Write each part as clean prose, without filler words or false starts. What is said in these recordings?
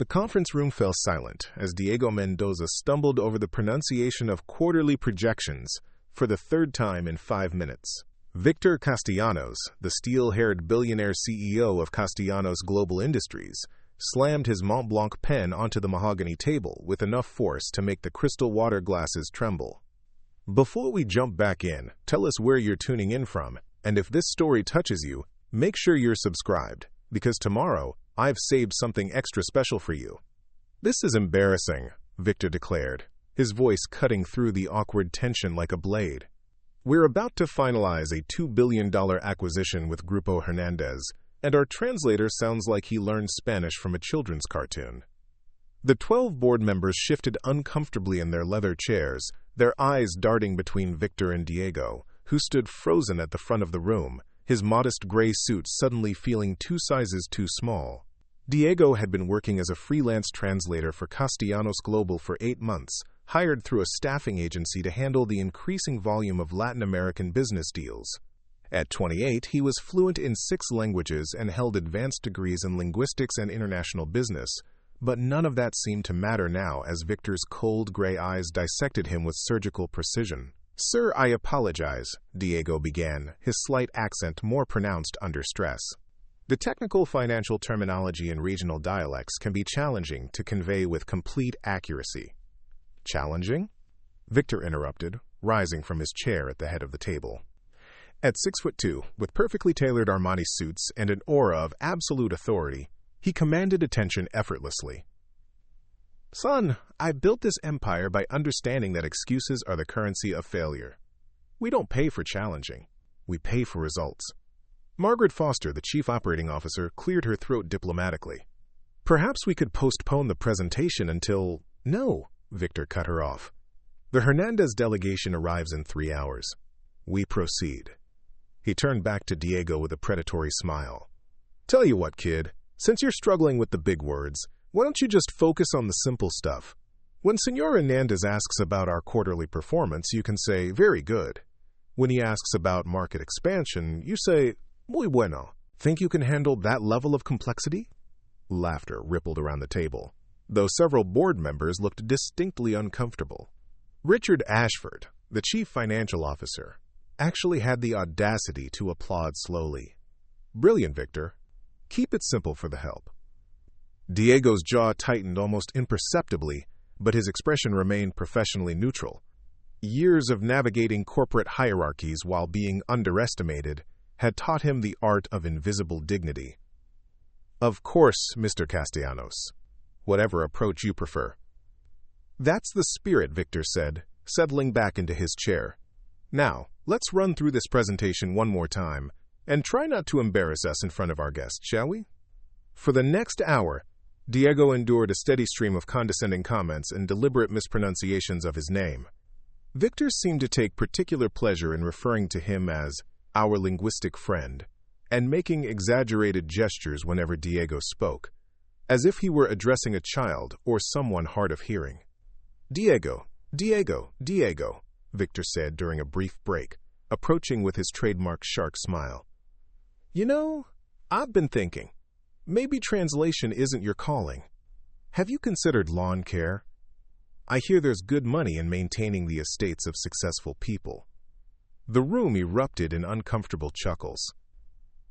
The conference room fell silent as Diego Mendoza stumbled over the pronunciation of quarterly projections for the third time in 5 minutes. Victor Castellanos, the steel-haired billionaire CEO of Castellanos Global Industries, slammed his Mont Blanc pen onto the mahogany table with enough force to make the crystal water glasses tremble. Before we jump back in, tell us where you're tuning in from, and if this story touches you, make sure you're subscribed, because tomorrow, I've saved something extra special for you. This is embarrassing, Victor declared, his voice cutting through the awkward tension like a blade. We're about to finalize a $2 billion acquisition with Grupo Hernández, and our translator sounds like he learned Spanish from a children's cartoon. The 12 board members shifted uncomfortably in their leather chairs, their eyes darting between Victor and Diego, who stood frozen at the front of the room, his modest gray suit suddenly feeling 2 sizes too small. Diego had been working as a freelance translator for Castellanos Global for 8 months, hired through a staffing agency to handle the increasing volume of Latin American business deals. At 28, he was fluent in 6 languages and held advanced degrees in linguistics and international business, but none of that seemed to matter now as Victor's cold gray eyes dissected him with surgical precision. "Sir, I apologize," Diego began, his slight accent more pronounced under stress. "The technical financial terminology in regional dialects can be challenging to convey with complete accuracy." "Challenging?" Victor interrupted, rising from his chair at the head of the table. At 6'2", with perfectly tailored Armani suits and an aura of absolute authority, he commanded attention effortlessly. "Son, I built this empire by understanding that excuses are the currency of failure. We don't pay for challenging. We pay for results." Margaret Foster, the chief operating officer, cleared her throat diplomatically. "Perhaps we could postpone the presentation until—" "No," Victor cut her off. "The Hernández delegation arrives in 3 hours. We proceed." He turned back to Diego with a predatory smile. "Tell you what, kid, since you're struggling with the big words, why don't you just focus on the simple stuff? When Señor Hernández asks about our quarterly performance, you can say, 'Very good.' When he asks about market expansion, you say, 'Muy bueno.' Think you can handle that level of complexity?" Laughter rippled around the table, though several board members looked distinctly uncomfortable. Richard Ashford, the chief financial officer, actually had the audacity to applaud slowly. "Brilliant, Victor. Keep it simple for the help." Diego's jaw tightened almost imperceptibly, but his expression remained professionally neutral. Years of navigating corporate hierarchies while being underestimated had taught him the art of invisible dignity. "Of course, Mr. Castellanos. Whatever approach you prefer." "That's the spirit," Victor said, settling back into his chair. "Now, let's run through this presentation one more time, and try not to embarrass us in front of our guests, shall we?" For the next hour, Diego endured a steady stream of condescending comments and deliberate mispronunciations of his name. Victor seemed to take particular pleasure in referring to him as "our linguistic friend," and making exaggerated gestures whenever Diego spoke, as if he were addressing a child or someone hard of hearing. "Diego, Diego, Diego," Victor said during a brief break, approaching with his trademark shark smile. "You know, I've been thinking. Maybe translation isn't your calling. Have you considered lawn care? I hear there's good money in maintaining the estates of successful people." The room erupted in uncomfortable chuckles.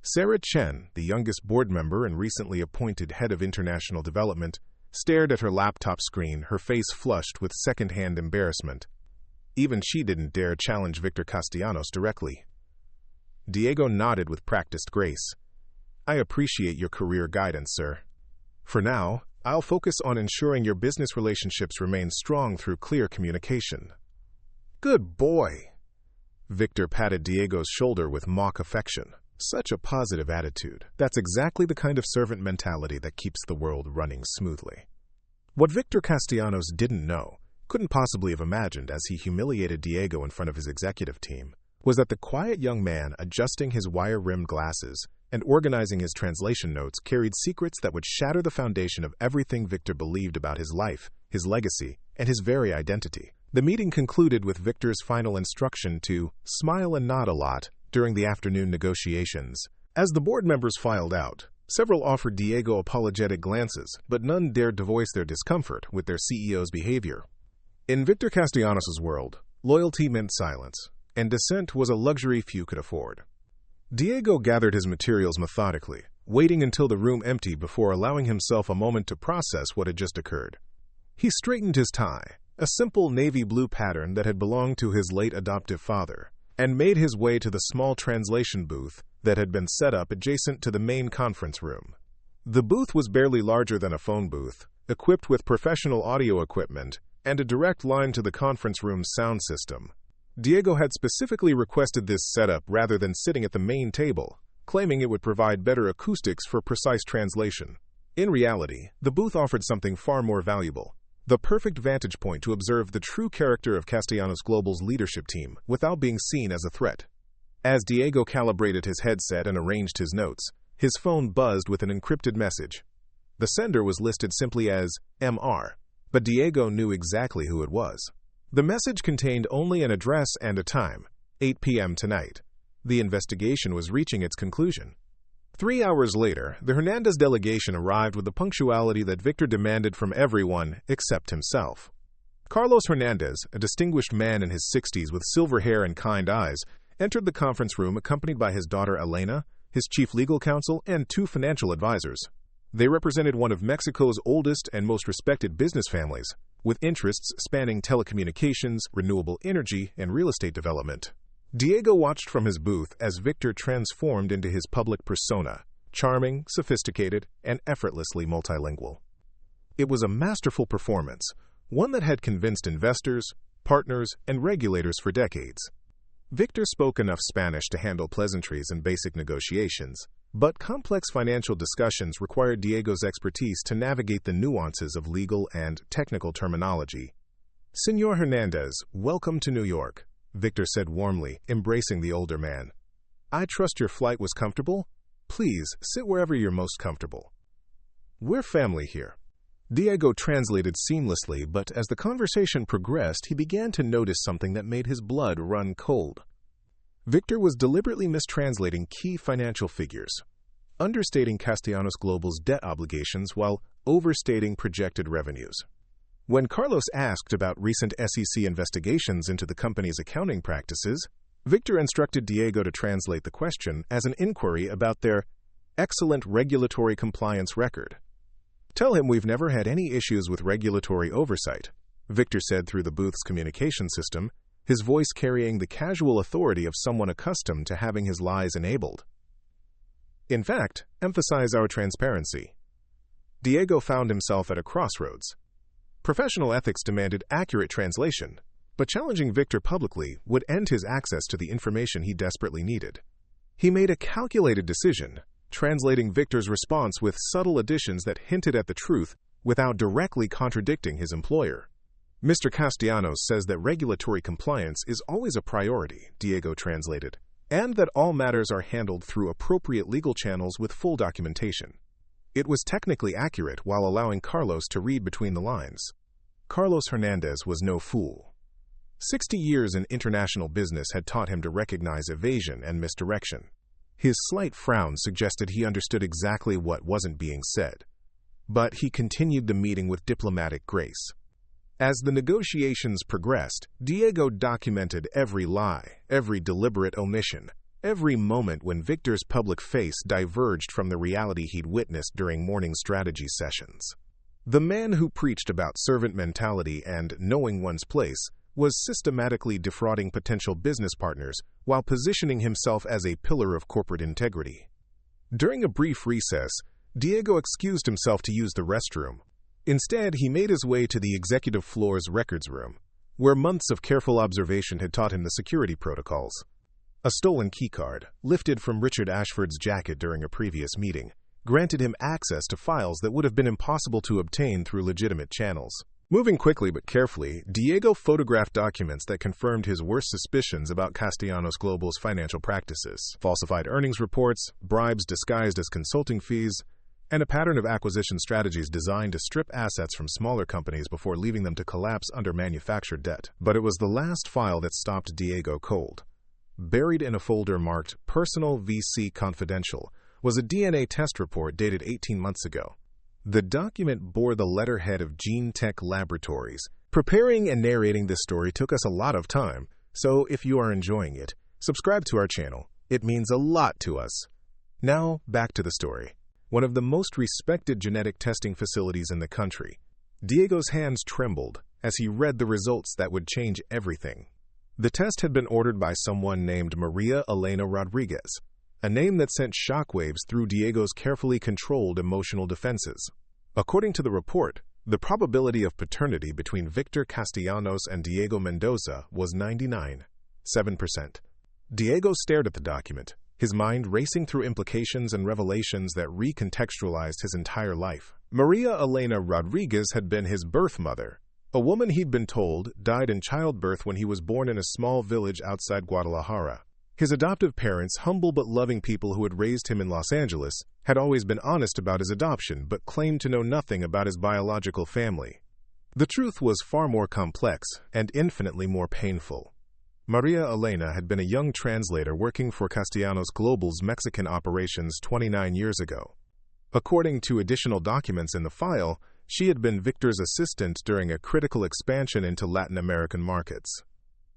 Sarah Chen, the youngest board member and recently appointed head of international development, stared at her laptop screen, her face flushed with second-hand embarrassment. Even she didn't dare challenge Victor Castellanos directly. Diego nodded with practiced grace. "I appreciate your career guidance, sir. For now, I'll focus on ensuring your business relationships remain strong through clear communication." "Good boy." Victor patted Diego's shoulder with mock affection. Such a positive attitude. That's exactly the kind of servant mentality that keeps the world running smoothly. What Victor Castellanos didn't know, couldn't possibly have imagined as he humiliated Diego in front of his executive team, was that the quiet young man adjusting his wire-rimmed glasses and organizing his translation notes carried secrets that would shatter the foundation of everything Victor believed about his life, his legacy, and his very identity. The meeting concluded with Victor's final instruction to smile and nod a lot during the afternoon negotiations. As the board members filed out, Several offered Diego apologetic glances, but none dared to voice their discomfort with their CEO's behavior. In Victor Castellanos' world, loyalty meant silence, and dissent was a luxury few could afford. Diego gathered his materials methodically, waiting until the room emptied before allowing himself a moment to process what had just occurred. He straightened his tie, a simple navy blue pattern that had belonged to his late adoptive father, and made his way to the small translation booth that had been set up adjacent to the main conference room. The booth was barely larger than a phone booth, equipped with professional audio equipment and a direct line to the conference room's sound system. Diego had specifically requested this setup rather than sitting at the main table, claiming it would provide better acoustics for precise translation. In reality, the booth offered something far more valuable: the perfect vantage point to observe the true character of Castellanos Global's leadership team without being seen as a threat. As Diego calibrated his headset and arranged his notes, his phone buzzed with an encrypted message. The sender was listed simply as MR, but Diego knew exactly who it was. The message contained only an address and a time: 8 p.m. tonight. The investigation was reaching its conclusion. 3 hours later, the Hernández delegation arrived with the punctuality that Victor demanded from everyone except himself. Carlos Hernández, a distinguished man in his 60s with silver hair and kind eyes, entered the conference room accompanied by his daughter Elena, his chief legal counsel, and 2 financial advisors. They represented one of Mexico's oldest and most respected business families, with interests spanning telecommunications, renewable energy, and real estate development. Diego watched from his booth as Victor transformed into his public persona, charming, sophisticated, and effortlessly multilingual. It was a masterful performance, one that had convinced investors, partners, and regulators for decades. Victor spoke enough Spanish to handle pleasantries and basic negotiations, but complex financial discussions required Diego's expertise to navigate the nuances of legal and technical terminology. "Señor Hernández, welcome to New York," Victor said warmly, embracing the older man. "I trust your flight was comfortable? Please, sit wherever you're most comfortable. We're family here." Diego translated seamlessly, but as the conversation progressed, he began to notice something that made his blood run cold. Victor was deliberately mistranslating key financial figures, understating Castellanos Global's debt obligations while overstating projected revenues. When Carlos asked about recent SEC investigations into the company's accounting practices, Victor instructed Diego to translate the question as an inquiry about their excellent regulatory compliance record. "Tell him we've never had any issues with regulatory oversight," Victor said through the booth's communication system, his voice carrying the casual authority of someone accustomed to having his lies enabled. "In fact, emphasize our transparency." Diego found himself at a crossroads. Professional ethics demanded accurate translation, but challenging Victor publicly would end his access to the information he desperately needed. He made a calculated decision, translating Victor's response with subtle additions that hinted at the truth without directly contradicting his employer. "Mr. Castellanos says that regulatory compliance is always a priority," Diego translated, "and that all matters are handled through appropriate legal channels with full documentation." It was technically accurate while allowing Carlos to read between the lines. Carlos Hernández was no fool. 60 years in international business had taught him to recognize evasion and misdirection. His slight frown suggested he understood exactly what wasn't being said, but he continued the meeting with diplomatic grace. As the negotiations progressed, Diego documented every lie, every deliberate omission, every moment when Victor's public face diverged from the reality he'd witnessed during morning strategy sessions. The man who preached about servant mentality and knowing one's place was systematically defrauding potential business partners while positioning himself as a pillar of corporate integrity. During a brief recess, Diego excused himself to use the restroom. Instead, he made his way to the executive floor's records room, where months of careful observation had taught him the security protocols. A stolen keycard, lifted from Richard Ashford's jacket during a previous meeting, granted him access to files that would have been impossible to obtain through legitimate channels. Moving quickly but carefully, Diego photographed documents that confirmed his worst suspicions about Castellanos Global's financial practices: falsified earnings reports, bribes disguised as consulting fees, and a pattern of acquisition strategies designed to strip assets from smaller companies before leaving them to collapse under manufactured debt. But it was the last file that stopped Diego cold. Buried in a folder marked Personal VC Confidential was a DNA test report dated 18 months ago. The document bore the letterhead of Gene Tech Laboratories. Preparing and narrating this story took us a lot of time, so if you are enjoying it, subscribe to our channel. It means a lot to us. Now, back to the story. One of the most respected genetic testing facilities in the country. Diego's hands trembled as he read the results that would change everything. The test had been ordered by someone named Maria Elena Rodriguez, a name that sent shockwaves through Diego's carefully controlled emotional defenses. According to the report, the probability of paternity between Victor Castellanos and Diego Mendoza was 99.7%. Diego stared at the document, his mind racing through implications and revelations that recontextualized his entire life. Maria Elena Rodriguez had been his birth mother, a woman he'd been told died in childbirth when he was born in a small village outside Guadalajara. His adoptive parents, humble but loving people who had raised him in Los Angeles, had always been honest about his adoption but claimed to know nothing about his biological family. The truth was far more complex and infinitely more painful. Maria Elena had been a young translator working for Castellanos Global's Mexican operations 29 years ago. According to additional documents in the file, she had been Victor's assistant during a critical expansion into Latin American markets.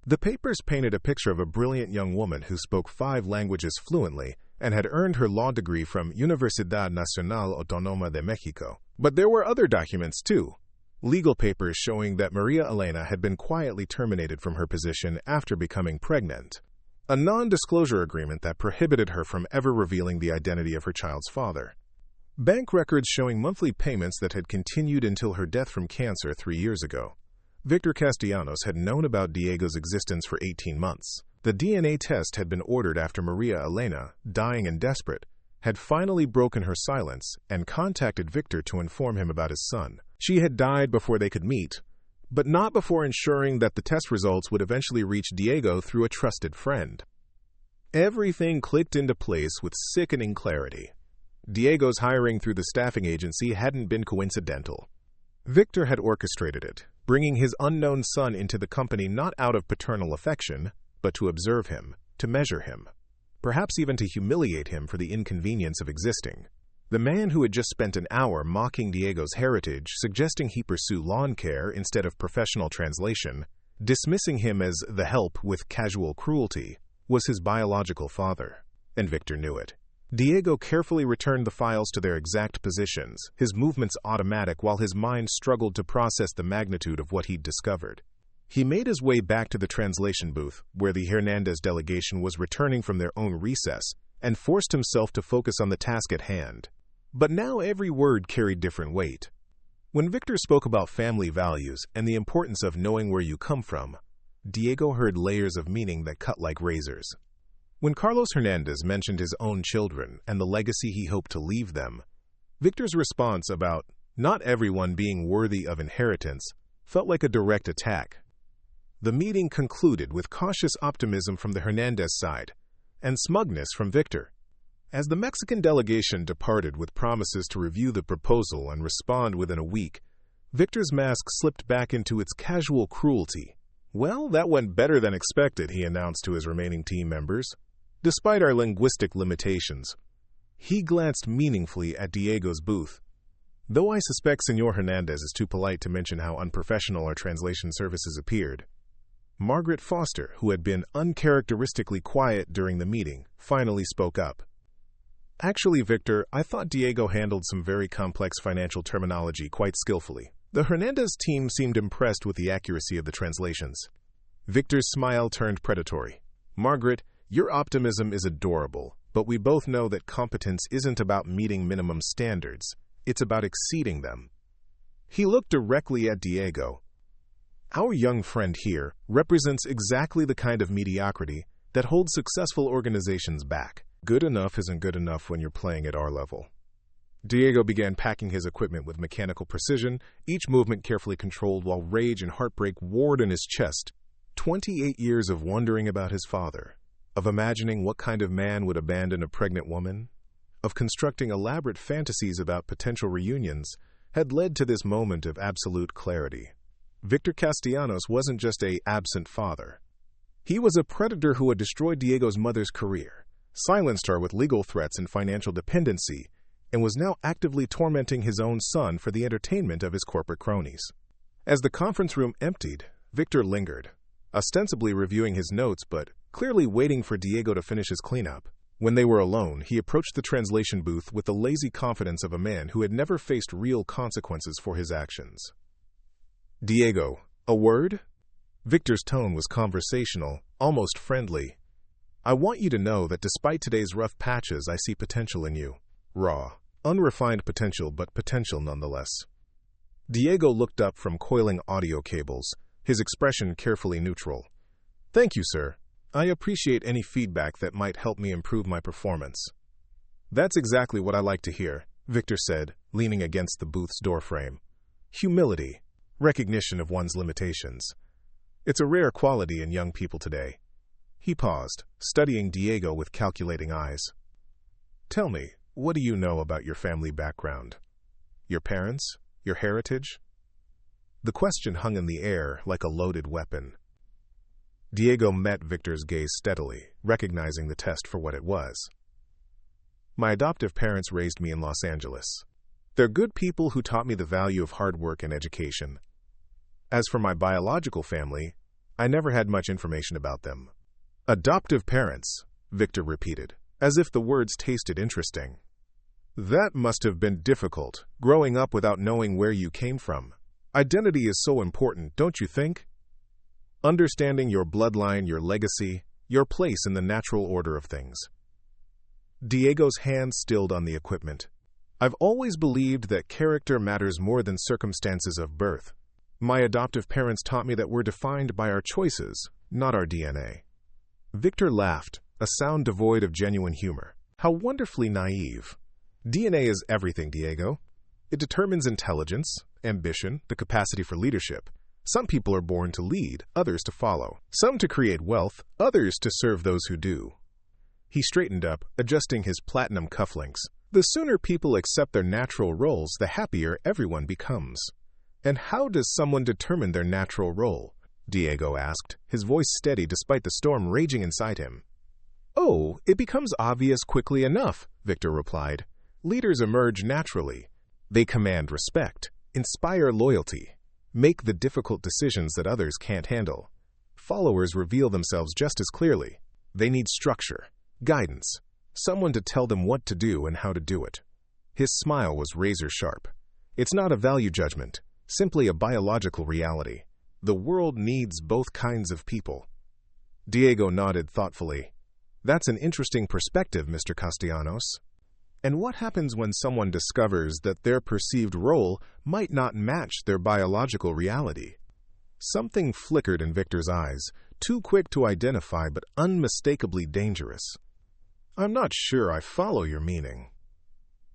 The papers painted a picture of a brilliant young woman who spoke 5 languages fluently and had earned her law degree from Universidad Nacional Autónoma de México. But there were other documents too. Legal papers showing that Maria Elena had been quietly terminated from her position after becoming pregnant. A non-disclosure agreement that prohibited her from ever revealing the identity of her child's father. Bank records showing monthly payments that had continued until her death from cancer 3 years ago. Victor Castellanos had known about Diego's existence for 18 months. The DNA test had been ordered after Maria Elena, dying and desperate, had finally broken her silence and contacted Victor to inform him about his son. She had died before they could meet, but not before ensuring that the test results would eventually reach Diego through a trusted friend. Everything clicked into place with sickening clarity. Diego's hiring through the staffing agency hadn't been coincidental. Victor had orchestrated it, bringing his unknown son into the company not out of paternal affection, but to observe him, to measure him, perhaps even to humiliate him for the inconvenience of existing. The man who had just spent an hour mocking Diego's heritage, suggesting he pursue lawn care instead of professional translation, dismissing him as the help with casual cruelty, was his biological father, and Victor knew it. Diego carefully returned the files to their exact positions, his movements automatic while his mind struggled to process the magnitude of what he'd discovered. He made his way back to the translation booth, where the Hernández delegation was returning from their own recess, and forced himself to focus on the task at hand. But now every word carried different weight. When Victor spoke about family values and the importance of knowing where you come from, Diego heard layers of meaning that cut like razors. When Carlos Hernández mentioned his own children and the legacy he hoped to leave them, Victor's response about not everyone being worthy of inheritance felt like a direct attack. The meeting concluded with cautious optimism from the Hernández side and smugness from Victor. As the Mexican delegation departed with promises to review the proposal and respond within a week, Victor's mask slipped back into its casual cruelty. "Well, that went better than expected," he announced to his remaining team members. "Despite our linguistic limitations." He glanced meaningfully at Diego's booth. Though I suspect Señor Hernández is too polite to mention how unprofessional our translation services appeared, Margaret Foster, who had been uncharacteristically quiet during the meeting, finally spoke up. "Actually, Victor, I thought Diego handled some very complex financial terminology quite skillfully." The Hernández team seemed impressed with the accuracy of the translations. Victor's smile turned predatory. "Margaret, your optimism is adorable, but we both know that competence isn't about meeting minimum standards. It's about exceeding them." He looked directly at Diego. "Our young friend here represents exactly the kind of mediocrity that holds successful organizations back. Good enough isn't good enough when you're playing at our level." Diego began packing his equipment with mechanical precision, each movement carefully controlled while rage and heartbreak warred in his chest. 28 years of wondering about his father, of imagining what kind of man would abandon a pregnant woman, of constructing elaborate fantasies about potential reunions, had led to this moment of absolute clarity. Victor Castellanos wasn't just an absent father. He was a predator who had destroyed Diego's mother's career, silenced her with legal threats and financial dependency, and was now actively tormenting his own son for the entertainment of his corporate cronies. As the conference room emptied, Victor lingered, ostensibly reviewing his notes but clearly waiting for Diego to finish his cleanup. When they were alone, he approached the translation booth with the lazy confidence of a man who had never faced real consequences for his actions. "Diego, a word?" Victor's tone was conversational, almost friendly. "I want you to know that despite today's rough patches, I see potential in you. Raw, unrefined potential, but potential nonetheless." Diego looked up from coiling audio cables, his expression carefully neutral. "Thank you, sir. I appreciate any feedback that might help me improve my performance." "That's exactly what I like to hear," Victor said, leaning against the booth's doorframe. "Humility, recognition of one's limitations. It's a rare quality in young people today." He paused, studying Diego with calculating eyes. "Tell me, what do you know about your family background? Your parents? Your heritage?" The question hung in the air like a loaded weapon. Diego met Victor's gaze steadily, recognizing the test for what it was. "My adoptive parents raised me in Los Angeles. They're good people who taught me the value of hard work and education. As for my biological family, I never had much information about them." "Adoptive parents," Victor repeated, as if the words tasted interesting. "That must have been difficult, growing up without knowing where you came from. Identity is so important, don't you think? Understanding your bloodline, your legacy, your place in the natural order of things." Diego's hand stilled on the equipment. "I've always believed that character matters more than circumstances of birth. My adoptive parents taught me that we're defined by our choices, not our DNA." Victor laughed, a sound devoid of genuine humor. "How wonderfully naive. DNA is everything, Diego. It determines intelligence, ambition, the capacity for leadership. Some people are born to lead, others to follow. Some to create wealth, others to serve those who do." He straightened up, adjusting his platinum cufflinks. "The sooner people accept their natural roles, the happier everyone becomes." "And how does someone determine their natural role?" Diego asked, his voice steady despite the storm raging inside him. "Oh, it becomes obvious quickly enough," Victor replied. "Leaders emerge naturally. They command respect, inspire loyalty, make the difficult decisions that others can't handle. Followers reveal themselves just as clearly. They need structure, guidance, someone to tell them what to do and how to do it." His smile was razor sharp. "It's not a value judgment, simply a biological reality. The world needs both kinds of people." Diego nodded thoughtfully. "That's an interesting perspective, Mr. Castellanos. And what happens when someone discovers that their perceived role might not match their biological reality?" Something flickered in Victor's eyes, too quick to identify but unmistakably dangerous. "I'm not sure I follow your meaning."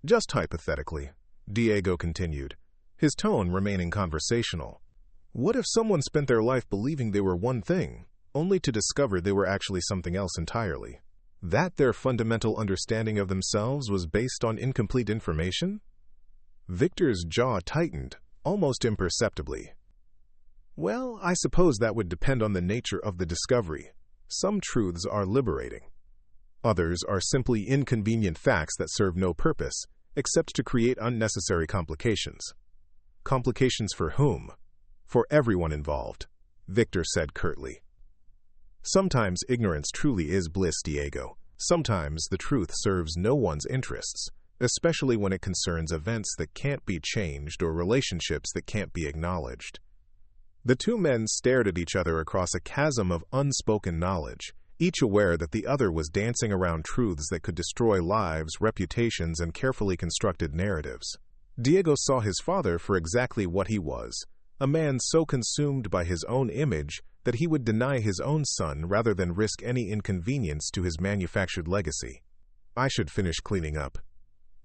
"Just hypothetically," Diego continued, his tone remaining conversational. "What if someone spent their life believing they were one thing, only to discover they were actually something else entirely? That their fundamental understanding of themselves was based on incomplete information?" Victor's jaw tightened, almost imperceptibly. "Well, I suppose that would depend on the nature of the discovery. Some truths are liberating. Others are simply inconvenient facts that serve no purpose, except to create unnecessary complications." "Complications for whom?" "For everyone involved," Victor said curtly. "Sometimes ignorance truly is bliss, Diego. Sometimes the truth serves no one's interests, especially when it concerns events that can't be changed or relationships that can't be acknowledged." The two men stared at each other across a chasm of unspoken knowledge, each aware that the other was dancing around truths that could destroy lives, reputations, and carefully constructed narratives. Diego saw his father for exactly what he was, a man so consumed by his own image that he would deny his own son rather than risk any inconvenience to his manufactured legacy. "I should finish cleaning up,"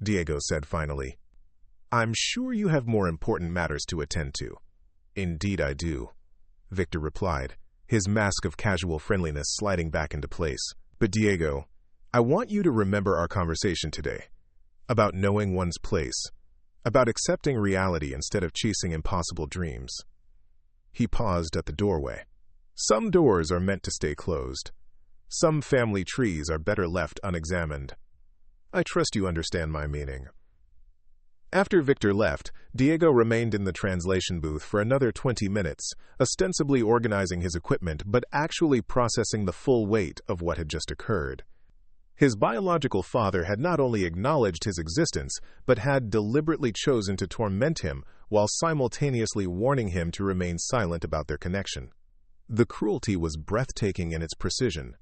Diego said finally. "I'm sure you have more important matters to attend to." "Indeed I do," Victor replied, his mask of casual friendliness sliding back into place. "But Diego, I want you to remember our conversation today, about knowing one's place, about accepting reality instead of chasing impossible dreams." He paused at the doorway. "Some doors are meant to stay closed. Some family trees are better left unexamined. I trust you understand my meaning. After Victor left, Diego remained in the translation booth for another 20 minutes, ostensibly organizing his equipment but actually processing the full weight of what had just occurred. His biological father had not only acknowledged his existence, but had deliberately chosen to torment him while simultaneously warning him to remain silent about their connection. The cruelty was breathtaking in its precision.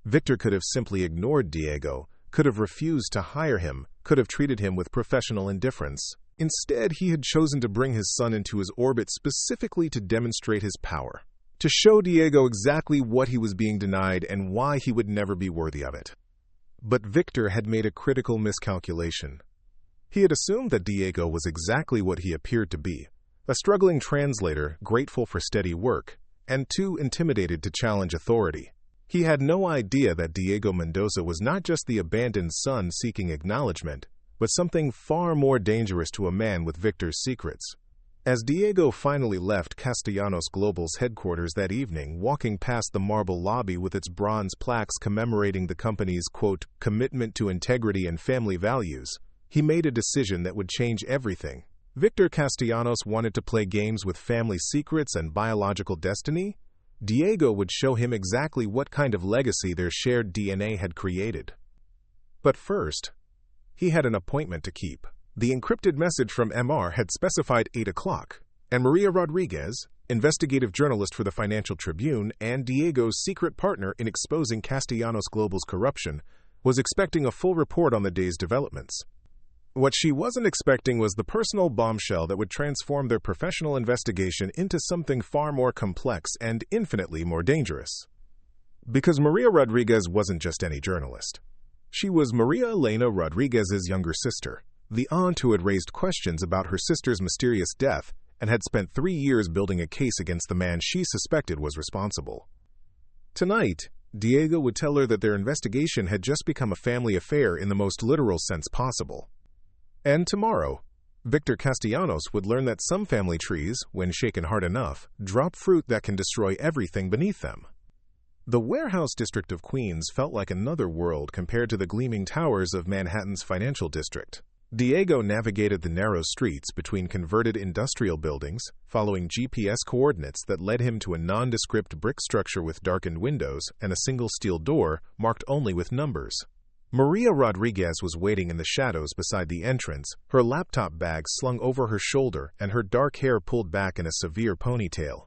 Victor could have simply ignored Diego, could have refused to hire him, could have treated him with professional indifference. Instead, he had chosen to bring his son into his orbit specifically to demonstrate his power, to show Diego exactly what he was being denied and why he would never be worthy of it. But Victor had made a critical miscalculation. He had assumed that Diego was exactly what he appeared to be, a struggling translator grateful for steady work, and too intimidated to challenge authority. He had no idea that Diego Mendoza was not just the abandoned son seeking acknowledgement, but something far more dangerous to a man with Victor's secrets. As Diego finally left Castellanos Global's headquarters that evening, walking past the marble lobby with its bronze plaques commemorating the company's, quote, commitment to integrity and family values, he made a decision that would change everything. Victor Castellanos wanted to play games with family secrets and biological destiny. Diego would show him exactly what kind of legacy their shared DNA had created. But first, he had an appointment to keep. The encrypted message from MR had specified 8 o'clock, and Maria Rodriguez, investigative journalist for the Financial Tribune and Diego's secret partner in exposing Castellanos Global's corruption, was expecting a full report on the day's developments. What she wasn't expecting was the personal bombshell that would transform their professional investigation into something far more complex and infinitely more dangerous. Because Maria Rodriguez wasn't just any journalist. She was Maria Elena Rodriguez's younger sister, the aunt who had raised questions about her sister's mysterious death and had spent 3 years building a case against the man she suspected was responsible. Tonight, Diego would tell her that their investigation had just become a family affair in the most literal sense possible. And tomorrow, Victor Castellanos would learn that some family trees, when shaken hard enough, drop fruit that can destroy everything beneath them. The warehouse district of Queens felt like another world compared to the gleaming towers of Manhattan's financial district. Diego navigated the narrow streets between converted industrial buildings, following GPS coordinates that led him to a nondescript brick structure with darkened windows and a single steel door marked only with numbers. Maria Rodriguez was waiting in the shadows beside the entrance, her laptop bag slung over her shoulder and her dark hair pulled back in a severe ponytail.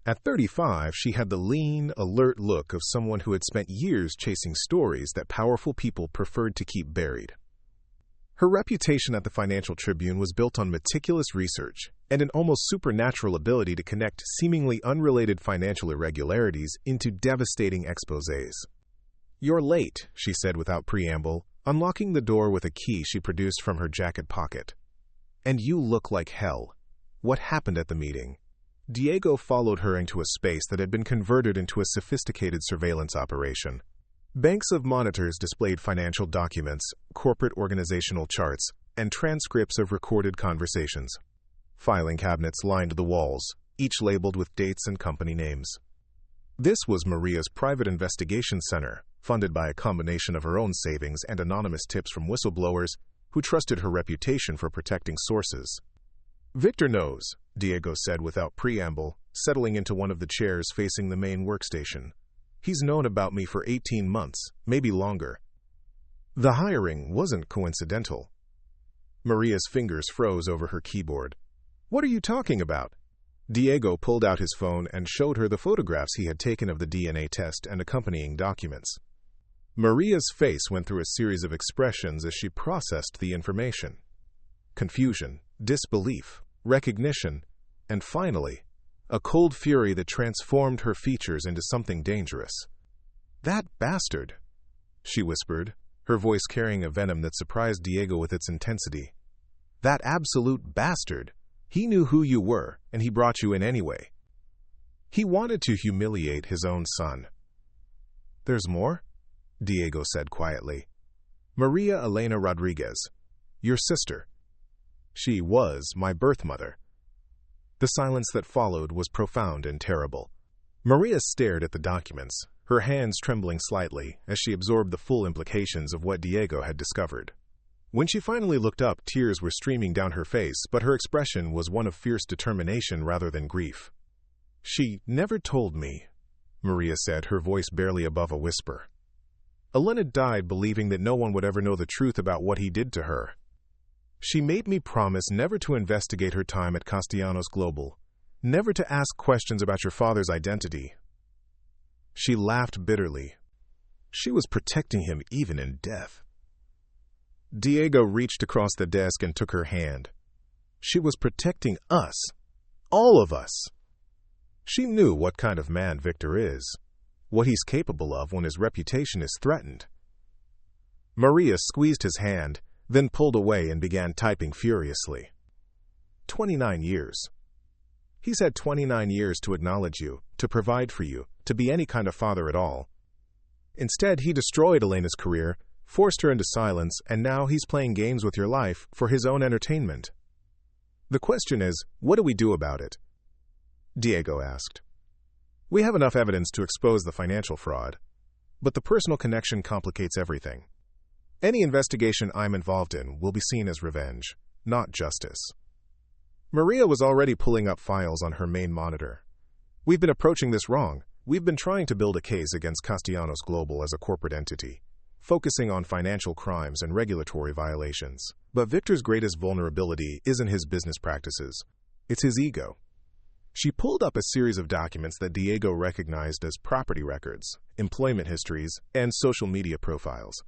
At 35, she had the lean, alert look of someone who had spent years chasing stories that powerful people preferred to keep buried. Her reputation at the Financial Tribune was built on meticulous research and an almost supernatural ability to connect seemingly unrelated financial irregularities into devastating exposés. "You're late," she said without preamble, unlocking the door with a key she produced from her jacket pocket. "And you look like hell. What happened at the meeting?" Diego followed her into a space that had been converted into a sophisticated surveillance operation. Banks of monitors displayed financial documents, corporate organizational charts, and transcripts of recorded conversations. Filing cabinets lined the walls, each labeled with dates and company names. This was Maria's private investigation center, funded by a combination of her own savings and anonymous tips from whistleblowers who trusted her reputation for protecting sources. "Victor knows," Diego said without preamble, settling into one of the chairs facing the main workstation. "He's known about me for 18 months, maybe longer." The hiring wasn't coincidental. Maria's fingers froze over her keyboard. "What are you talking about?" Diego pulled out his phone and showed her the photographs he had taken of the DNA test and accompanying documents. Maria's face went through a series of expressions as she processed the information. Confusion, disbelief, recognition, and finally, a cold fury that transformed her features into something dangerous. "That bastard," she whispered, her voice carrying a venom that surprised Diego with its intensity. "That absolute bastard. He knew who you were, and he brought you in anyway. He wanted to humiliate his own son." "There's more?" Diego said quietly. "Maria Elena Rodriguez, your sister. She was my birth mother." The silence that followed was profound and terrible. Maria stared at the documents, her hands trembling slightly as she absorbed the full implications of what Diego had discovered. When she finally looked up, tears were streaming down her face, but her expression was one of fierce determination rather than grief. "She never told me," Maria said, her voice barely above a whisper. "Elena died believing that no one would ever know the truth about what he did to her. She made me promise never to investigate her time at Castellanos Global, never to ask questions about your father's identity." She laughed bitterly. She was protecting him even in death. Diego reached across the desk and took her hand. She was protecting us. All of us. She knew what kind of man Victor is, what he's capable of when his reputation is threatened. Maria squeezed his hand, then pulled away and began typing furiously. 29 years. He's had 29 years to acknowledge you, to provide for you, to be any kind of father at all. Instead, he destroyed Elena's career, forced her into silence, and now he's playing games with your life for his own entertainment. The question is, what do we do about it? Diego asked. We have enough evidence to expose the financial fraud, but the personal connection complicates everything. Any investigation I'm involved in will be seen as revenge, not justice. Maria was already pulling up files on her main monitor. We've been approaching this wrong. We've been trying to build a case against Castellanos Global as a corporate entity, focusing on financial crimes and regulatory violations. But Victor's greatest vulnerability isn't his business practices. It's his ego. She pulled up a series of documents that Diego recognized as property records, employment histories, and social media profiles.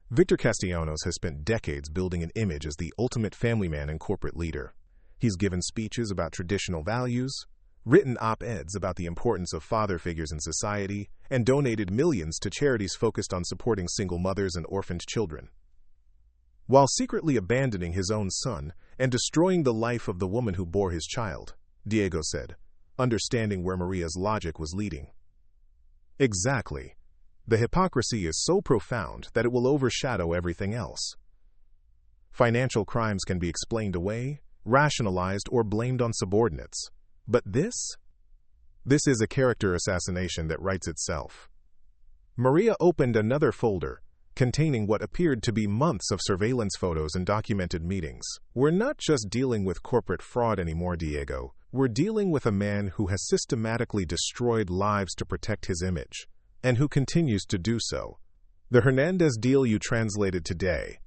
Victor Castellanos has spent decades building an image as the ultimate family man and corporate leader. He's given speeches about traditional values, written op-eds about the importance of father figures in society, and donated millions to charities focused on supporting single mothers and orphaned children. While secretly abandoning his own son and destroying the life of the woman who bore his child, Diego said, understanding where Maria's logic was leading. Exactly. The hypocrisy is so profound that it will overshadow everything else. Financial crimes can be explained away, rationalized, or blamed on subordinates. But this is a character assassination that writes itself. Maria opened another folder, containing what appeared to be months of surveillance photos and documented meetings. We're not just dealing with corporate fraud anymore, Diego. We're dealing with a man who has systematically destroyed lives to protect his image, and who continues to do so. The Hernández deal you translated today.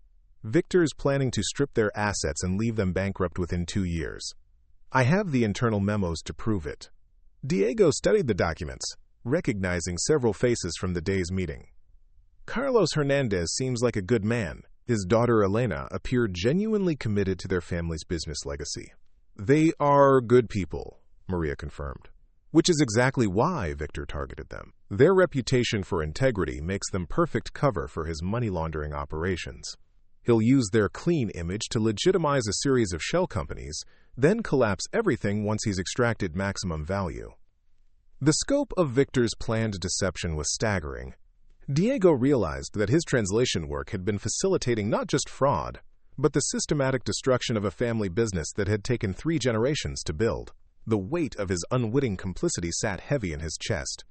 Victor is planning to strip their assets and leave them bankrupt within 2 years. I have the internal memos to prove it. Diego studied the documents, recognizing several faces from the day's meeting. Carlos Hernández seems like a good man. His daughter Elena appeared genuinely committed to their family's business legacy. They are good people, Maria confirmed. Which is exactly why Victor targeted them. Their reputation for integrity makes them perfect cover for his money laundering operations. He'll use their clean image to legitimize a series of shell companies, then collapse everything once he's extracted maximum value. The scope of Victor's planned deception was staggering. Diego realized that his translation work had been facilitating not just fraud, but the systematic destruction of a family business that had taken 3 generations to build. The weight of his unwitting complicity sat heavy in his chest.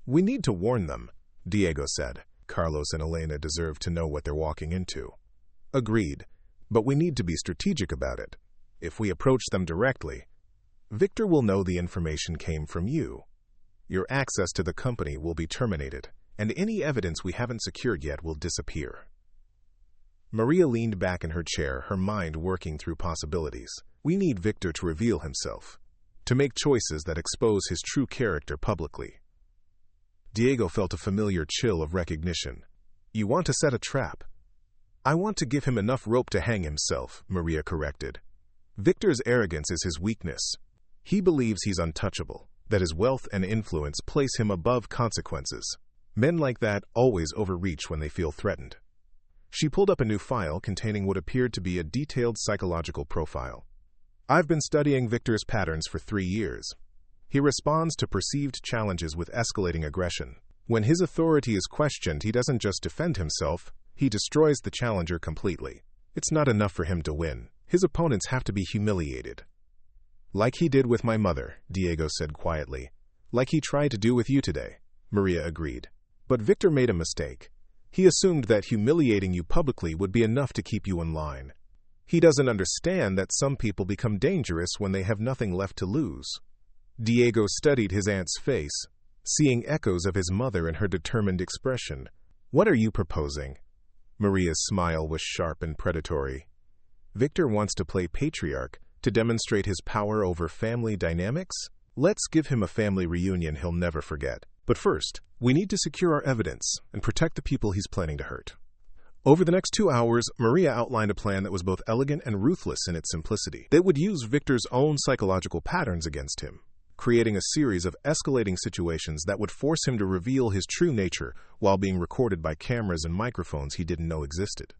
We need to warn them, Diego said. Carlos and Elena deserve to know what they're walking into. Agreed, but we need to be strategic about it. If we approach them directly, Victor will know the information came from you. Your access to the company will be terminated, and any evidence we haven't secured yet will disappear. Maria leaned back in her chair, her mind working through possibilities. We need Victor to reveal himself, to make choices that expose his true character publicly. Diego felt a familiar chill of recognition. You want to set a trap. I want to give him enough rope to hang himself, Maria corrected. Victor's arrogance is his weakness. He believes he's untouchable, that his wealth and influence place him above consequences. Men like that always overreach when they feel threatened. She pulled up a new file containing what appeared to be a detailed psychological profile. I've been studying Victor's patterns for 3 years. He responds to perceived challenges with escalating aggression. When his authority is questioned, he doesn't just defend himself, he destroys the challenger completely. It's not enough for him to win. His opponents have to be humiliated. Like he did with my mother, Diego said quietly. Like he tried to do with you today, Maria agreed. But Victor made a mistake. He assumed that humiliating you publicly would be enough to keep you in line. He doesn't understand that some people become dangerous when they have nothing left to lose. Diego studied his aunt's face, seeing echoes of his mother in her determined expression. "What are you proposing?" Maria's smile was sharp and predatory. "Victor wants to play patriarch to demonstrate his power over family dynamics? Let's give him a family reunion he'll never forget. But first, we need to secure our evidence and protect the people he's planning to hurt." Over the next 2 hours, Maria outlined a plan that was both elegant and ruthless in its simplicity. They would use Victor's own psychological patterns against him, creating a series of escalating situations that would force him to reveal his true nature while being recorded by cameras and microphones he didn't know existed.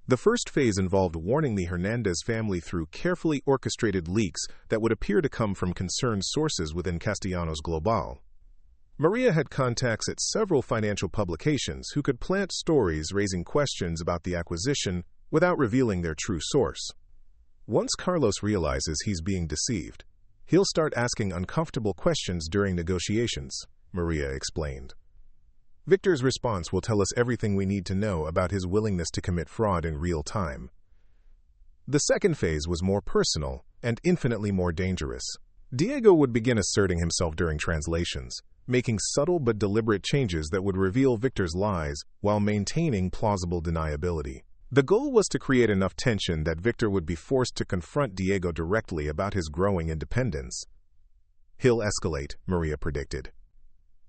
The first phase involved warning the Hernández family through carefully orchestrated leaks that would appear to come from concerned sources within Castellanos Global. Maria had contacts at several financial publications who could plant stories raising questions about the acquisition without revealing their true source. Once Carlos realizes he's being deceived, he'll start asking uncomfortable questions during negotiations, Maria explained. Victor's response will tell us everything we need to know about his willingness to commit fraud in real time. The second phase was more personal and infinitely more dangerous. Diego would begin asserting himself during translations, making subtle but deliberate changes that would reveal Victor's lies while maintaining plausible deniability. The goal was to create enough tension that Victor would be forced to confront Diego directly about his growing independence. He'll escalate, Maria predicted.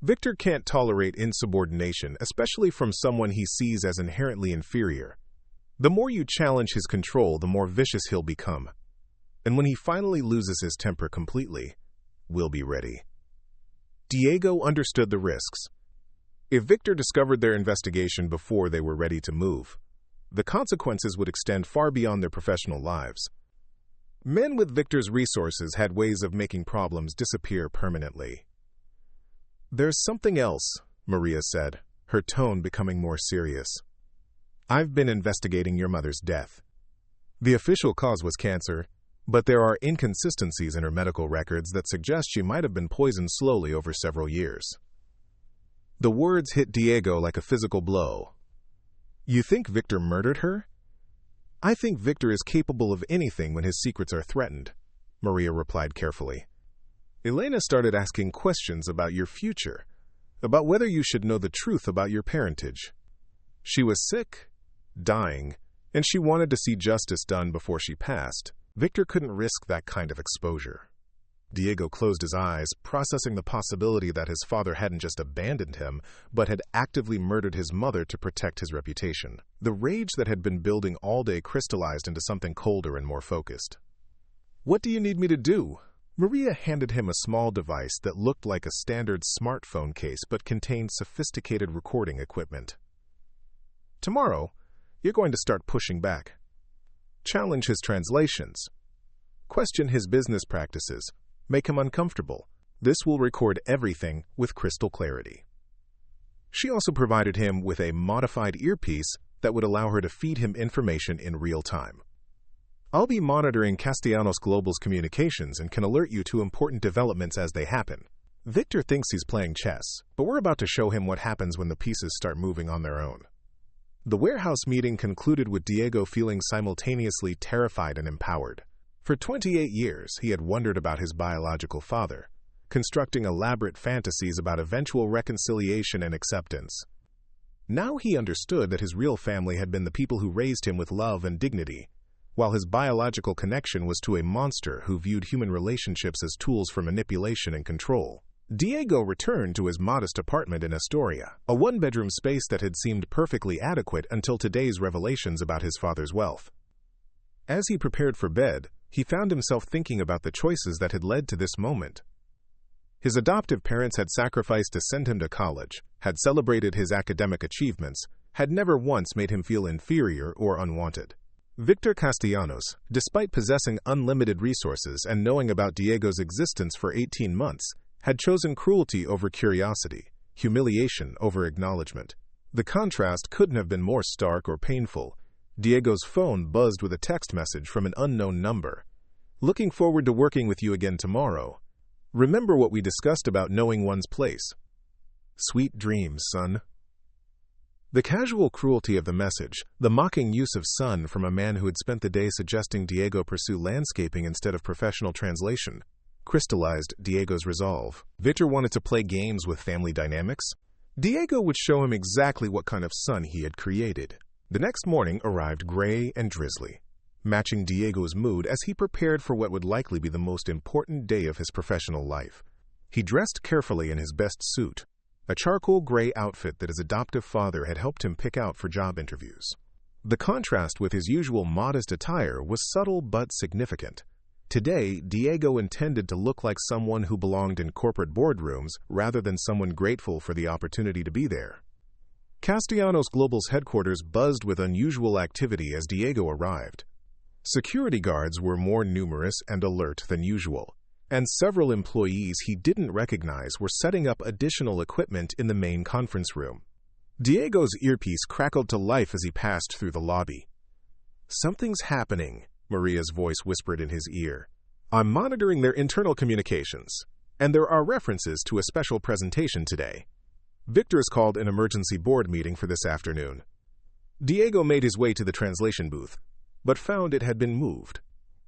Victor can't tolerate insubordination, especially from someone he sees as inherently inferior. The more you challenge his control, the more vicious he'll become. And when he finally loses his temper completely, we'll be ready. Diego understood the risks. If Victor discovered their investigation before they were ready to move, the consequences would extend far beyond their professional lives. Men with Victor's resources had ways of making problems disappear permanently. "There's something else," Maria said, her tone becoming more serious. "I've been investigating your mother's death. The official cause was cancer, but there are inconsistencies in her medical records that suggest she might have been poisoned slowly over several years." The words hit Diego like a physical blow. "You think Victor murdered her?" "I think Victor is capable of anything when his secrets are threatened," Maria replied carefully. "Elena started asking questions about your future, about whether you should know the truth about your parentage. She was sick, dying, and she wanted to see justice done before she passed. Victor couldn't risk that kind of exposure." Diego closed his eyes, processing the possibility that his father hadn't just abandoned him, but had actively murdered his mother to protect his reputation. The rage that had been building all day crystallized into something colder and more focused. "What do you need me to do?" Maria handed him a small device that looked like a standard smartphone case but contained sophisticated recording equipment. "Tomorrow, you're going to start pushing back. Challenge his translations. Question his business practices. Make him uncomfortable. This will record everything with crystal clarity." She also provided him with a modified earpiece that would allow her to feed him information in real time. "I'll be monitoring Castellanos Global's communications and can alert you to important developments as they happen. Victor thinks he's playing chess, but we're about to show him what happens when the pieces start moving on their own." The warehouse meeting concluded with Diego feeling simultaneously terrified and empowered. For 28 years, he had wondered about his biological father, constructing elaborate fantasies about eventual reconciliation and acceptance. Now he understood that his real family had been the people who raised him with love and dignity, while his biological connection was to a monster who viewed human relationships as tools for manipulation and control. Diego returned to his modest apartment in Astoria, a one-bedroom space that had seemed perfectly adequate until today's revelations about his father's wealth. As he prepared for bed, he found himself thinking about the choices that had led to this moment. His adoptive parents had sacrificed to send him to college, had celebrated his academic achievements, had never once made him feel inferior or unwanted. Victor Castellanos, despite possessing unlimited resources and knowing about Diego's existence for 18 months, had chosen cruelty over curiosity, humiliation over acknowledgement. The contrast couldn't have been more stark or painful. Diego's phone buzzed with a text message from an unknown number. "Looking forward to working with you again tomorrow. Remember what we discussed about knowing one's place." "Sweet dreams, son," The casual cruelty of the message, the mocking use of son from a man who had spent the day suggesting Diego pursue landscaping instead of professional translation, crystallized Diego's resolve. Victor wanted to play games with family dynamics. Diego would show him exactly what kind of son he had created. The next morning arrived gray and drizzly, matching Diego's mood as he prepared for what would likely be the most important day of his professional life. He dressed carefully in his best suit, a charcoal gray outfit that his adoptive father had helped him pick out for job interviews. The contrast with his usual modest attire was subtle but significant. Today, Diego intended to look like someone who belonged in corporate boardrooms rather than someone grateful for the opportunity to be there. Castellanos Global's headquarters buzzed with unusual activity as Diego arrived. Security guards were more numerous and alert than usual, and several employees he didn't recognize were setting up additional equipment in the main conference room. Diego's earpiece crackled to life as he passed through the lobby. "Something's happening," Maria's voice whispered in his ear. "I'm monitoring their internal communications, and there are references to a special presentation today. Victor's called an emergency board meeting for this afternoon." Diego made his way to the translation booth, but found it had been moved.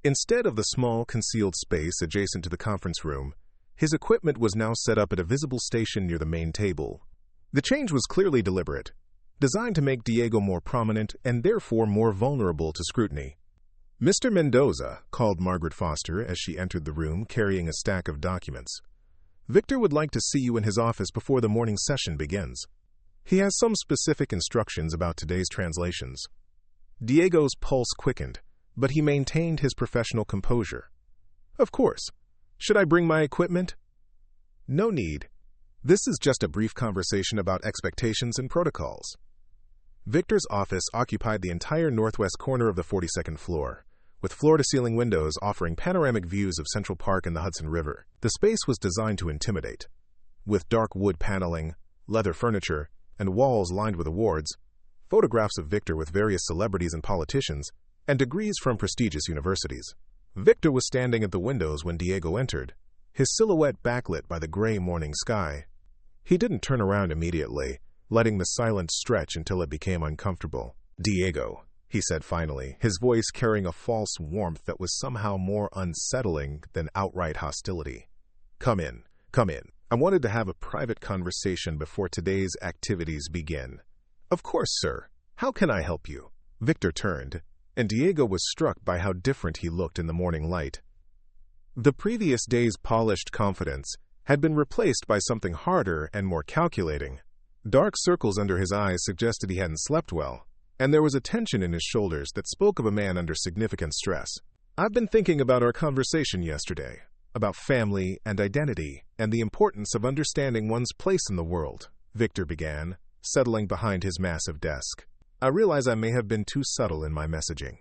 Instead of the small, concealed space adjacent to the conference room, his equipment was now set up at a visible station near the main table. The change was clearly deliberate, designed to make Diego more prominent and therefore more vulnerable to scrutiny. "Mr. Mendoza," called Margaret Foster as she entered the room carrying a stack of documents. "Victor would like to see you in his office before the morning session begins. He has some specific instructions about today's translations." Diego's pulse quickened, but he maintained his professional composure. "Of course. Should I bring my equipment?" "No need. This is just a brief conversation about expectations and protocols." Victor's office occupied the entire northwest corner of the 42nd floor, with floor-to-ceiling windows offering panoramic views of Central Park and the Hudson River. The space was designed to intimidate. With dark wood paneling, leather furniture, and walls lined with awards, photographs of Victor with various celebrities and politicians, and degrees from prestigious universities. Victor was standing at the windows when Diego entered, his silhouette backlit by the gray morning sky. He didn't turn around immediately, letting the silence stretch until it became uncomfortable. "Diego," he said finally, his voice carrying a false warmth that was somehow more unsettling than outright hostility. Come in. I wanted to have a private conversation before today's activities begin." "Of course, sir. How can I help you?" Victor turned, and Diego was struck by how different he looked in the morning light. The previous day's polished confidence had been replaced by something harder and more calculating. Dark circles under his eyes suggested he hadn't slept well, and there was a tension in his shoulders that spoke of a man under significant stress. "I've been thinking about our conversation yesterday, about family and identity, and the importance of understanding one's place in the world," Victor began, settling behind his massive desk. "I realize I may have been too subtle in my messaging."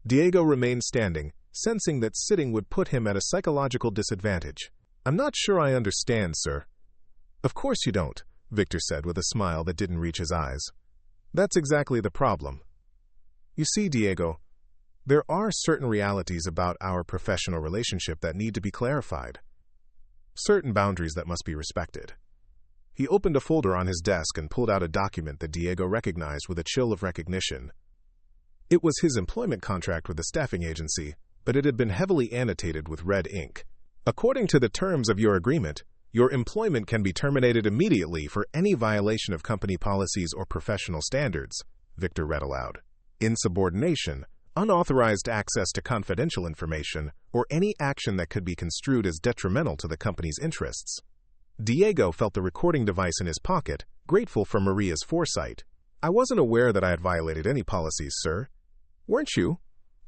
Diego remained standing, sensing that sitting would put him at a psychological disadvantage. "I'm not sure I understand, sir." "Of course you don't," Victor said with a smile that didn't reach his eyes. "That's exactly the problem. You see, Diego, there are certain realities about our professional relationship that need to be clarified. Certain boundaries that must be respected." He opened a folder on his desk and pulled out a document that Diego recognized with a chill of recognition. It was his employment contract with the staffing agency, but it had been heavily annotated with red ink. "According to the terms of your agreement, your employment can be terminated immediately for any violation of company policies or professional standards," Victor read aloud. "Insubordination, unauthorized access to confidential information, or any action that could be construed as detrimental to the company's interests." Diego felt the recording device in his pocket, grateful for Maria's foresight. "I wasn't aware that I had violated any policies, sir." "Weren't you?"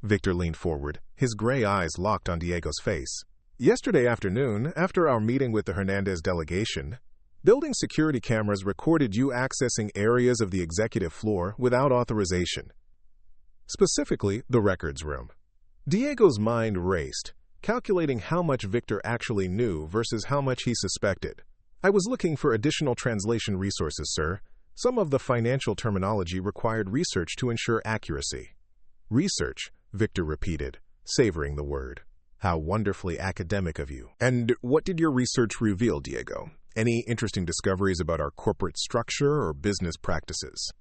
Victor leaned forward, his gray eyes locked on Diego's face. "Yesterday afternoon, after our meeting with the Hernández delegation, building security cameras recorded you accessing areas of the executive floor without authorization. Specifically, the records room." Diego's mind raced, calculating how much Victor actually knew versus how much he suspected. "I was looking for additional translation resources, sir. Some of the financial terminology required research to ensure accuracy." "Research," Victor repeated, savoring the word. "How wonderfully academic of you." "And what did your research reveal, Diego? Any interesting discoveries about our corporate structure or business practices?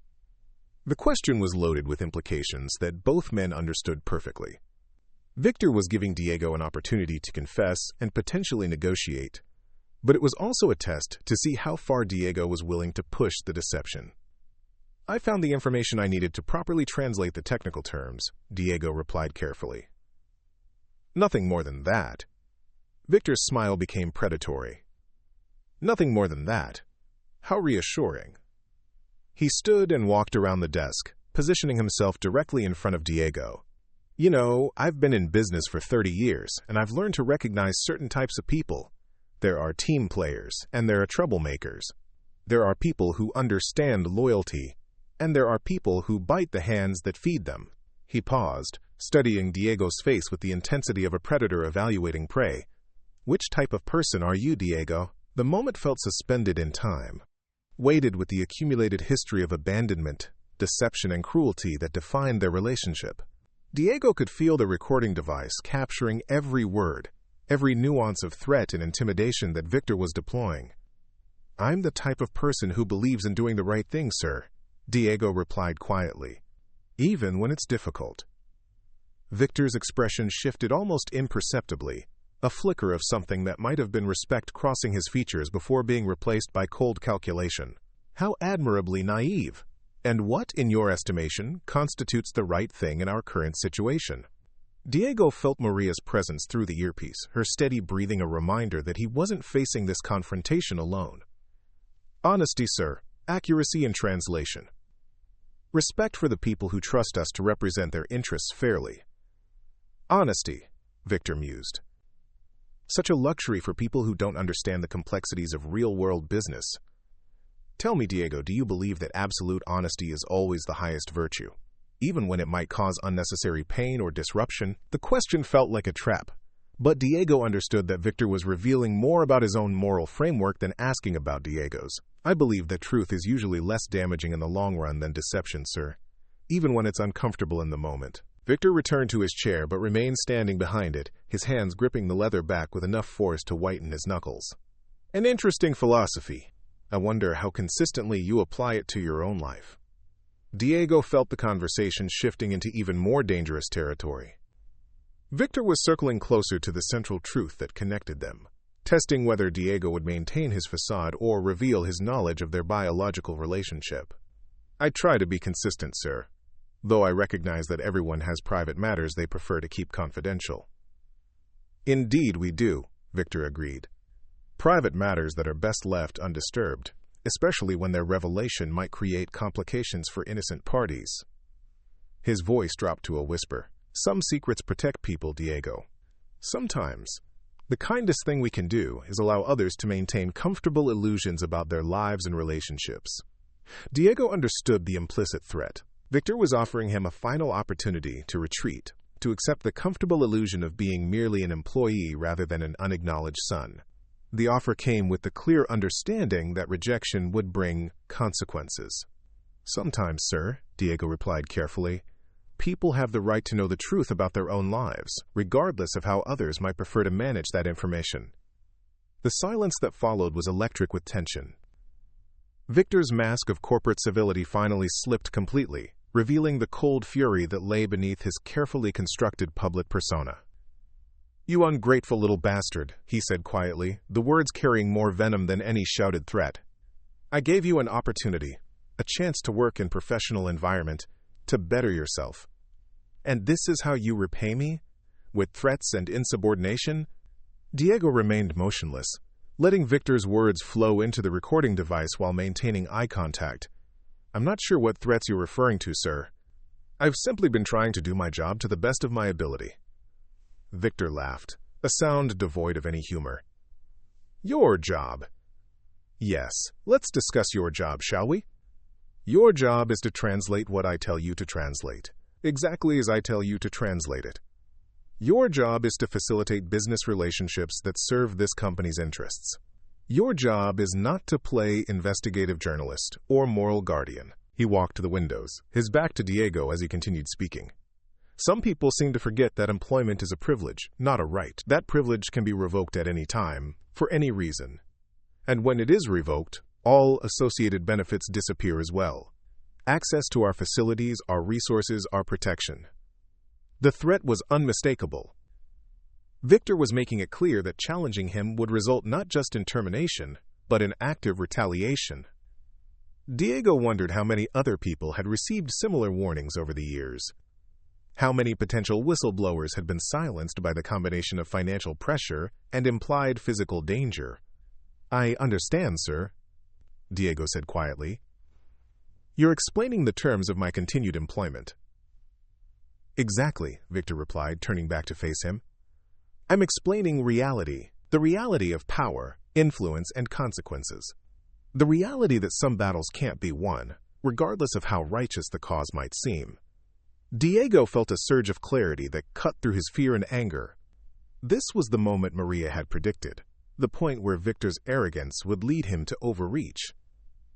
The question was loaded with implications that both men understood perfectly. Victor was giving Diego an opportunity to confess and potentially negotiate, but it was also a test to see how far Diego was willing to push the deception. "I found the information I needed to properly translate the technical terms," Diego replied carefully. "Nothing more than that." Victor's smile became predatory. "Nothing more than that. How reassuring." He stood and walked around the desk, positioning himself directly in front of Diego. "You know, I've been in business for 30 years, and I've learned to recognize certain types of people. There are team players, and there are troublemakers. There are people who understand loyalty, and there are people who bite the hands that feed them." He paused, studying Diego's face with the intensity of a predator evaluating prey. "Which type of person are you, Diego?" The moment felt suspended in time, weighted with the accumulated history of abandonment, deception, and cruelty that defined their relationship. Diego could feel the recording device capturing every word, every nuance of threat and intimidation that Victor was deploying. "I'm the type of person who believes in doing the right thing, sir," Diego replied quietly, "even when it's difficult." Victor's expression shifted almost imperceptibly, a flicker of something that might have been respect crossing his features before being replaced by cold calculation. How admirably naive! And what, in your estimation, constitutes the right thing in our current situation? Diego felt Maria's presence through the earpiece, her steady breathing a reminder that he wasn't facing this confrontation alone. "Honesty, sir. Accuracy in translation. Respect for the people who trust us to represent their interests fairly." "Honesty," Victor mused. "Such a luxury for people who don't understand the complexities of real-world business. Tell me, Diego, do you believe that absolute honesty is always the highest virtue, even when it might cause unnecessary pain or disruption?" The question felt like a trap, but Diego understood that Victor was revealing more about his own moral framework than asking about Diego's. "I believe that truth is usually less damaging in the long run than deception, sir, even when it's uncomfortable in the moment." Victor returned to his chair but remained standing behind it, his hands gripping the leather back with enough force to whiten his knuckles. "An interesting philosophy. I wonder how consistently you apply it to your own life." Diego felt the conversation shifting into even more dangerous territory. Victor was circling closer to the central truth that connected them, testing whether Diego would maintain his facade or reveal his knowledge of their biological relationship. "I try to be consistent, sir, though I recognize that everyone has private matters they prefer to keep confidential." "Indeed we do," Victor agreed. "Private matters that are best left undisturbed, especially when their revelation might create complications for innocent parties." His voice dropped to a whisper. "Some secrets protect people, Diego. Sometimes, the kindest thing we can do is allow others to maintain comfortable illusions about their lives and relationships." Diego understood the implicit threat. Victor was offering him a final opportunity to retreat, to accept the comfortable illusion of being merely an employee rather than an unacknowledged son. The offer came with the clear understanding that rejection would bring consequences. "Sometimes, sir," Diego replied carefully, "people have the right to know the truth about their own lives, regardless of how others might prefer to manage that information." The silence that followed was electric with tension. Victor's mask of corporate civility finally slipped completely, revealing the cold fury that lay beneath his carefully constructed public persona. "You ungrateful little bastard," he said quietly, the words carrying more venom than any shouted threat. "I gave you an opportunity, a chance to work in a professional environment, to better yourself. And this is how you repay me? With threats and insubordination?" Diego remained motionless, letting Victor's words flow into the recording device while maintaining eye contact. "I'm not sure what threats you're referring to, sir. I've simply been trying to do my job to the best of my ability." Victor laughed, a sound devoid of any humor. "Your job?" "Yes, let's discuss your job, shall we? Your job is to translate what I tell you to translate, exactly as I tell you to translate it. Your job is to facilitate business relationships that serve this company's interests. Your job is not to play investigative journalist or moral guardian." He walked to the windows, his back to Diego as he continued speaking. "Some people seem to forget that employment is a privilege, not a right. That privilege can be revoked at any time, for any reason. And when it is revoked, all associated benefits disappear as well. Access to our facilities, our resources, our protection. The threat was unmistakable. Victor was making it clear that challenging him would result not just in termination, but in active retaliation. Diego wondered how many other people had received similar warnings over the years. How many potential whistleblowers had been silenced by the combination of financial pressure and implied physical danger. "I understand, sir," Diego said quietly. "You're explaining the terms of my continued employment." "Exactly," Victor replied, turning back to face him. "I'm explaining reality, the reality of power, influence, and consequences. The reality that some battles can't be won, regardless of how righteous the cause might seem." Diego felt a surge of clarity that cut through his fear and anger. This was the moment Maria had predicted, the point where Victor's arrogance would lead him to overreach.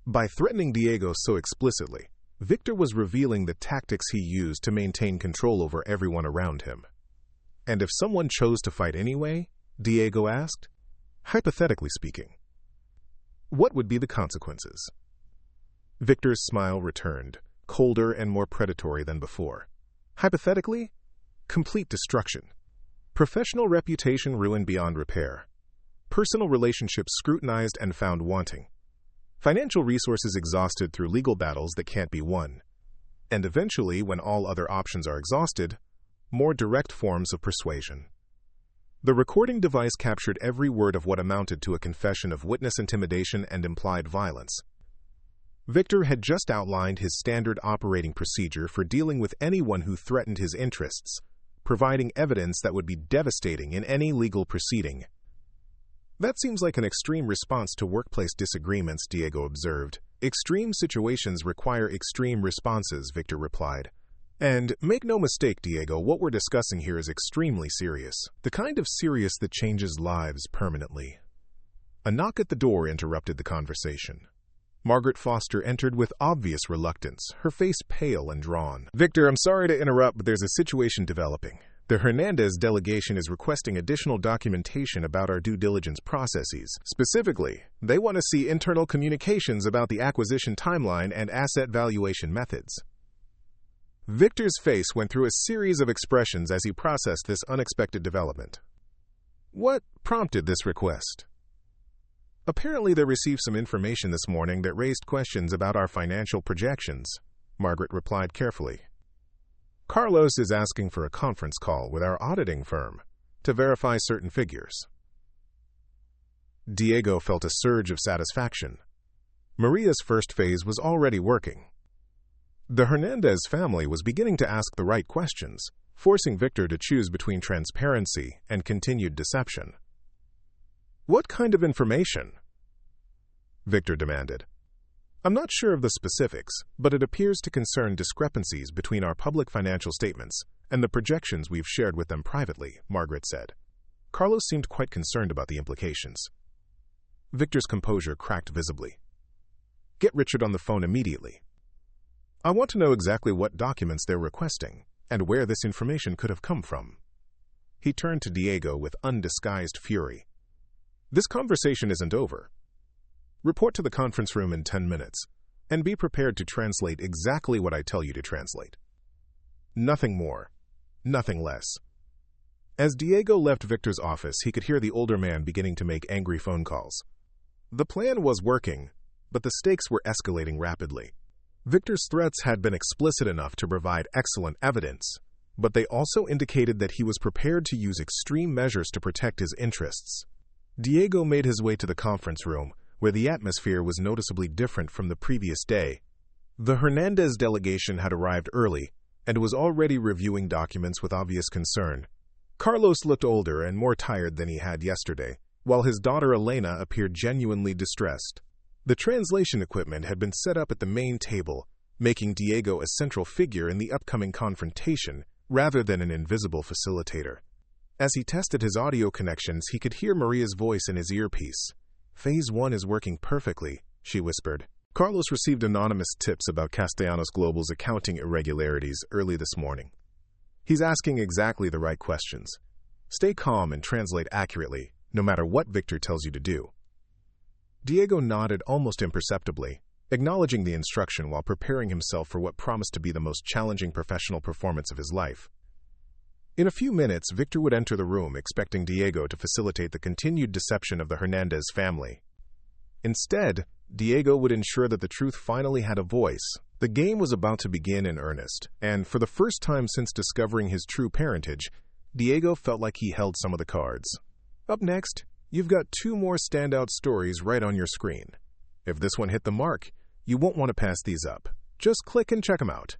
By threatening Diego so explicitly, Victor was revealing the tactics he used to maintain control over everyone around him. "And if someone chose to fight anyway," Diego asked, "hypothetically speaking, what would be the consequences?" Victor's smile returned, colder and more predatory than before. "Hypothetically, complete destruction. Professional reputation ruined beyond repair. Personal relationships scrutinized and found wanting. Financial resources exhausted through legal battles that can't be won. And eventually, when all other options are exhausted, more direct forms of persuasion." The recording device captured every word of what amounted to a confession of witness intimidation and implied violence. Victor had just outlined his standard operating procedure for dealing with anyone who threatened his interests, providing evidence that would be devastating in any legal proceeding. "That seems like an extreme response to workplace disagreements," Diego observed. "Extreme situations require extreme responses," Victor replied. "And make no mistake, Diego, what we're discussing here is extremely serious. The kind of serious that changes lives permanently." A knock at the door interrupted the conversation. Margaret Foster entered with obvious reluctance, her face pale and drawn. "Victor, I'm sorry to interrupt, but there's a situation developing. The Hernández delegation is requesting additional documentation about our due diligence processes. Specifically, they want to see internal communications about the acquisition timeline and asset valuation methods." Victor's face went through a series of expressions as he processed this unexpected development. "What prompted this request?" "Apparently they received some information this morning that raised questions about our financial projections," Margaret replied carefully. "Carlos is asking for a conference call with our auditing firm to verify certain figures." Diego felt a surge of satisfaction. Maria's first phase was already working. The Hernández family was beginning to ask the right questions, forcing Victor to choose between transparency and continued deception. "What kind of information?" Victor demanded. "I'm not sure of the specifics, but it appears to concern discrepancies between our public financial statements and the projections we've shared with them privately," Margaret said. Carlos seemed quite concerned about the implications. Victor's composure cracked visibly. "Get Richard on the phone immediately. I want to know exactly what documents they're requesting and where this information could have come from." He turned to Diego with undisguised fury. "This conversation isn't over. Report to the conference room in 10 minutes, and be prepared to translate exactly what I tell you to translate. Nothing more, nothing less." As Diego left Victor's office, he could hear the older man beginning to make angry phone calls. The plan was working, but the stakes were escalating rapidly. Victor's threats had been explicit enough to provide excellent evidence, but they also indicated that he was prepared to use extreme measures to protect his interests. Diego made his way to the conference room, where the atmosphere was noticeably different from the previous day. The Hernández delegation had arrived early and was already reviewing documents with obvious concern. Carlos looked older and more tired than he had yesterday, while his daughter Elena appeared genuinely distressed. The translation equipment had been set up at the main table, making Diego a central figure in the upcoming confrontation rather than an invisible facilitator. As he tested his audio connections, he could hear Maria's voice in his earpiece. "Phase 1 is working perfectly," she whispered. Carlos received anonymous tips about Castellanos Global's accounting irregularities early this morning. He's asking exactly the right questions. Stay calm and translate accurately, no matter what Victor tells you to do. Diego nodded almost imperceptibly, acknowledging the instruction while preparing himself for what promised to be the most challenging professional performance of his life. In a few minutes, Victor would enter the room, expecting Diego to facilitate the continued deception of the Hernández family. Instead, Diego would ensure that the truth finally had a voice. The game was about to begin in earnest, and for the first time since discovering his true parentage, Diego felt like he held some of the cards. Up next, you've got 2 more standout stories right on your screen. If this one hit the mark, you won't want to pass these up. Just click and check them out.